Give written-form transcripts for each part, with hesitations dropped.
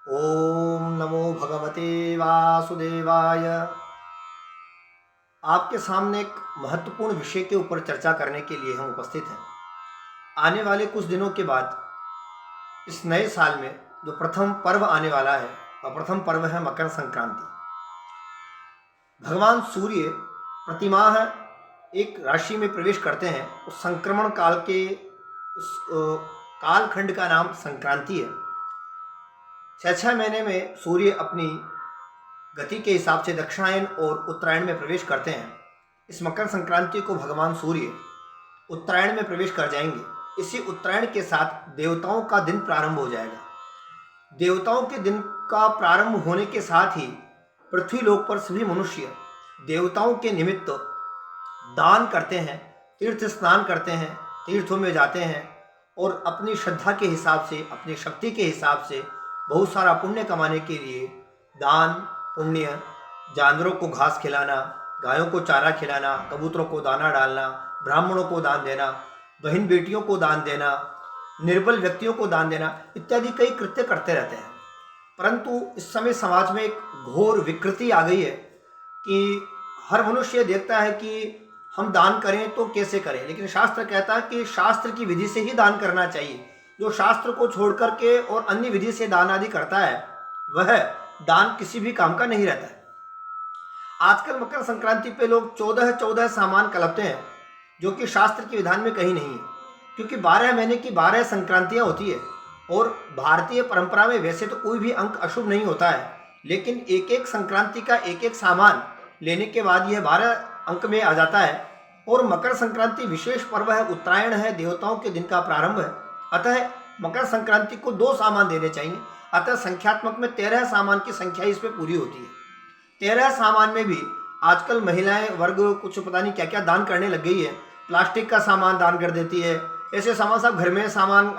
ओम नमो भगवते वासुदेवाय। आपके सामने एक महत्वपूर्ण विषय के ऊपर चर्चा करने के लिए हम उपस्थित हैं। आने वाले कुछ दिनों के बाद इस नए साल में जो प्रथम पर्व आने वाला है और प्रथम पर्व है मकर संक्रांति। भगवान सूर्य प्रतिमाह एक राशि में प्रवेश करते हैं। उस संक्रमण काल के उस कालखंड का नाम संक्रांति है। 6 महीने में सूर्य अपनी गति के हिसाब से दक्षिणायन और उत्तरायण में प्रवेश करते हैं। इस मकर संक्रांति को भगवान सूर्य उत्तरायण में प्रवेश कर जाएंगे। इसी उत्तरायण के साथ देवताओं का दिन प्रारंभ हो जाएगा। देवताओं के दिन का प्रारंभ होने के साथ ही पृथ्वी लोक पर सभी मनुष्य देवताओं के निमित्त दान करते हैं, तीर्थ स्नान करते हैं, तीर्थों में जाते हैं और अपनी श्रद्धा के हिसाब से, अपनी शक्ति के हिसाब से बहुत सारा पुण्य कमाने के लिए दान पुण्य, जानवरों को घास खिलाना, गायों को चारा खिलाना, कबूतरों को दाना डालना, ब्राह्मणों को दान देना, बहन बेटियों को दान देना, निर्बल व्यक्तियों को दान देना इत्यादि कई कृत्य करते रहते हैं। परंतु इस समय समाज में एक घोर विकृति आ गई है कि हर मनुष्य देखता है कि हम दान करें तो कैसे करें, लेकिन शास्त्र कहता है कि शास्त्र की विधि से ही दान करना चाहिए। जो शास्त्र को छोड़ करके और अन्य विधि से दान आदि करता है वह दान किसी भी काम का नहीं रहता है। आजकल मकर संक्रांति पे लोग 14 सामान कलपते हैं जो कि शास्त्र के विधान में कहीं नहीं है, क्योंकि 12 महीने की 12 संक्रांतियां होती है और भारतीय परंपरा में वैसे तो कोई भी अंक अशुभ नहीं होता है, लेकिन एक एक संक्रांति का एक एक सामान लेने के बाद यह 12 अंक में आ जाता है। और मकर संक्रांति विशेष पर्व है, उत्तरायण है, देवताओं के दिन का प्रारंभ है। अतः मकर संक्रांति को 2 सामान देने चाहिए। अतः संख्यात्मक में 13 सामान की संख्या इस पे पूरी होती है। 13 सामान में भी आजकल महिलाएं वर्ग कुछ पता नहीं क्या क्या दान करने लग गई है। प्लास्टिक का सामान दान कर देती है। ऐसे सामान सब घर में सामान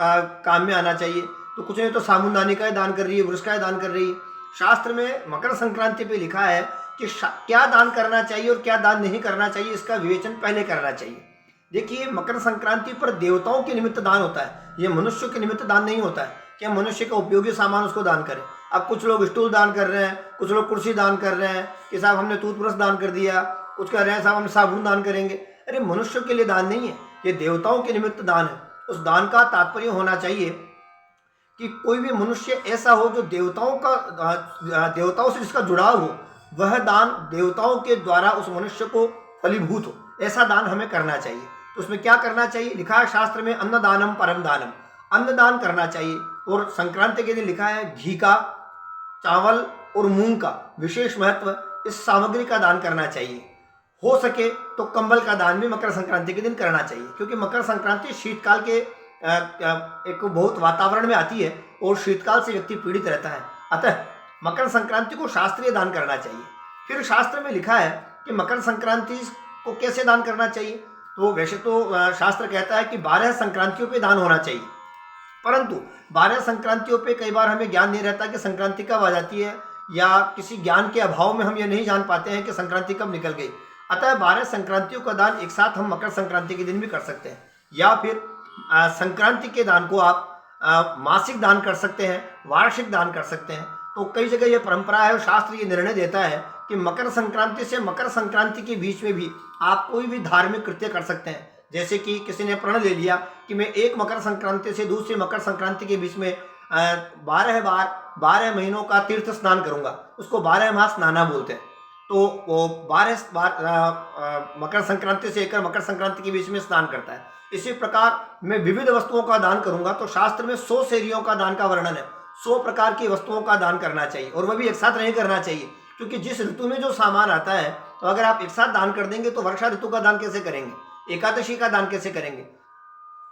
काम में आना चाहिए, तो कुछ नहीं तो साबुनदानी का ही दान कर रही है, ब्रश का ही दान कर रही है। शास्त्र में मकर संक्रांति पे लिखा है कि क्या दान करना चाहिए और क्या दान नहीं करना चाहिए, इसका विवेचन पहले करना चाहिए। देखिए, मकर संक्रांति पर देवताओं के निमित्त दान होता है, यह मनुष्य के निमित्त दान नहीं होता है कि मनुष्य का उपयोगी सामान उसको दान करें। अब कुछ लोग स्टूल दान कर रहे हैं, कुछ लोग कुर्सी दान कर रहे हैं कि साहब हमने टूथब्रश दान कर दिया, कुछ कह रहे हैं साहब हम साबुन दान करेंगे। अरे, मनुष्य के लिए दान नहीं है, ये देवताओं के निमित्त दान है। उस दान का तात्पर्य होना चाहिए कि कोई भी मनुष्य ऐसा हो जो देवताओं से जिसका जुड़ाव हो, वह दान देवताओं के द्वारा उस मनुष्य को फलीभूत हो, ऐसा दान हमें करना चाहिए। तो उसमें क्या करना चाहिए? लिखा है शास्त्र में, अन्नदानम परम दानम, अन्नदान करना चाहिए। और संक्रांति के दिन लिखा है घी का, चावल और मूंग का विशेष महत्व, इस सामग्री का दान करना चाहिए। हो सके तो कंबल का दान भी मकर संक्रांति के दिन करना चाहिए, क्योंकि मकर संक्रांति शीतकाल के एक बहुत वातावरण में आती है और शीतकाल से व्यक्ति पीड़ित रहता है। अतः मकर संक्रांति को शास्त्रीय दान करना चाहिए। फिर शास्त्र में लिखा है कि मकर संक्रांति को कैसे दान करना चाहिए। तो वैसे तो शास्त्र कहता है कि 12 संक्रांतियों पे दान होना चाहिए, परंतु 12 संक्रांतियों पे कई बार हमें ज्ञान नहीं रहता कि संक्रांति कब आ जाती है, या किसी ज्ञान के अभाव में हम ये नहीं जान पाते हैं कि संक्रांति कब निकल गई। अतः 12 संक्रांतियों का दान एक साथ हम मकर संक्रांति के दिन भी कर सकते हैं, या फिर संक्रांति के दान को आप मासिक दान कर सकते हैं, वार्षिक दान कर सकते हैं। तो कई जगह ये परंपरा है और शास्त्र ये निर्णय देता है कि मकर संक्रांति से मकर संक्रांति के बीच में भी आप कोई भी धार्मिक कृत्य कर सकते हैं। जैसे कि किसी ने प्रण ले लिया कि मैं एक मकर संक्रांति से दूसरी मकर संक्रांति के बीच में 12 महीनों का तीर्थ स्नान करूंगा, उसको 12 माह स्नाना बोलते हैं। तो वो 12 बार मकर संक्रांति से लेकर मकर संक्रांति के बीच में स्नान करता है। इसी प्रकार मैं विविध वस्तुओं का दान करूंगा, तो शास्त्र में 100 सेरियों का दान का वर्णन है। 100 प्रकार की वस्तुओं का दान करना चाहिए, और वह भी एक साथ नहीं करना चाहिए, क्योंकि जिस ऋतु में जो सामान आता है, तो अगर आप एक साथ दान कर देंगे तो वर्षा ऋतु का दान कैसे करेंगे, एकादशी का दान कैसे करेंगे,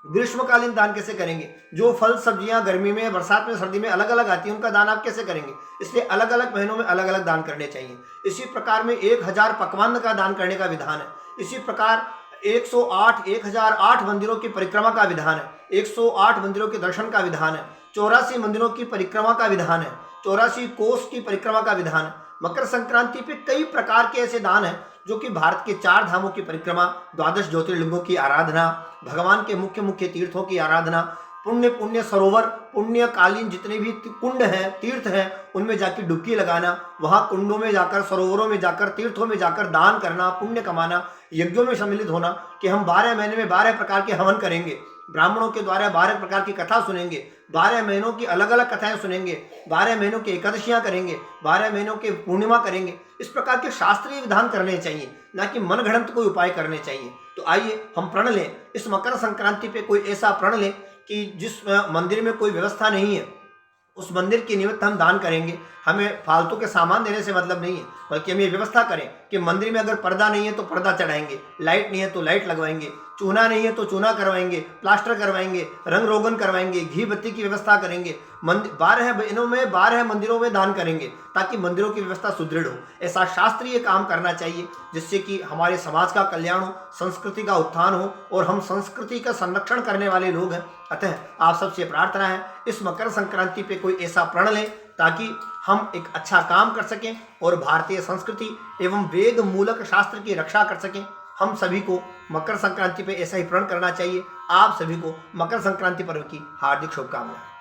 ग्रीष्मकालीन दान कैसे करेंगे? जो फल सब्जियां गर्मी में, बरसात में, सर्दी में अलग अलग आती हैं, उनका दान आप कैसे करेंगे? इसलिए अलग अलग महीनों में अलग अलग दान करने चाहिए। इसी प्रकार में 1000 पकवान का दान करने का विधान है। इसी प्रकार 1008 मंदिरों की परिक्रमा का विधान है, 108 मंदिरों के दर्शन का विधान है, 84 मंदिरों की परिक्रमा का विधान है, 84 कोस की परिक्रमा का विधान है। मकर संक्रांति पे कई प्रकार के ऐसे दान हैं जो कि भारत के 4 धामों की परिक्रमा, 12 ज्योतिर्लिंगों की आराधना, भगवान के मुख्य मुख्य तीर्थों की आराधना, पुण्य पुण्य सरोवर, पुण्यकालीन जितने भी कुंड हैं, तीर्थ हैं, उनमें जाकर डुबकी लगाना, वहाँ कुंडों में जाकर, सरोवरों में जाकर, तीर्थों में जाकर दान करना, पुण्य कमाना, यज्ञों में सम्मिलित होना कि हम 12 महीने में 12 प्रकार के हवन करेंगे, ब्राह्मणों के द्वारा 12 प्रकार की कथा सुनेंगे, 12 महीनों की अलग अलग कथाएं सुनेंगे, 12 महीनों की एकादशियां करेंगे, 12 महीनों के पूर्णिमा करेंगे। इस प्रकार के शास्त्रीय विधान करने चाहिए, ना कि मनगढ़ंत कोई उपाय करने चाहिए। तो आइए हम प्रण लें, इस मकर संक्रांति पे कोई ऐसा प्रण लें कि जिस मंदिर में कोई व्यवस्था नहीं है, उस मंदिर के निमित्त हम दान करेंगे। हमें फालतू के सामान देने से मतलब नहीं है, बल्कि हम ये व्यवस्था करें कि मंदिर में अगर पर्दा नहीं है तो पर्दा चढ़ाएंगे, लाइट नहीं है तो लाइट लगवाएंगे, चूना नहीं है तो चूना करवाएंगे, प्लास्टर करवाएंगे, रंग रोगन करवाएंगे, घी बत्ती की व्यवस्था करेंगे। 12 मंदिरों में दान करेंगे ताकि मंदिरों की व्यवस्था सुदृढ़ हो। ऐसा शास्त्रीय काम करना चाहिए जिससे कि हमारे समाज का कल्याण हो, संस्कृति का उत्थान हो, और हम संस्कृति का संरक्षण करने वाले लोग हैं। अतः आप सबसे प्रार्थना है, इस मकर संक्रांति पे कोई ऐसा प्रण लें ताकि हम एक अच्छा काम कर सकें और भारतीय संस्कृति एवं वेद मूलक शास्त्र की रक्षा कर सकें। हम सभी को मकर संक्रांति पे ऐसा ही प्रण करना चाहिए। आप सभी को मकर संक्रांति पर्व की हार्दिक शुभकामनाएं।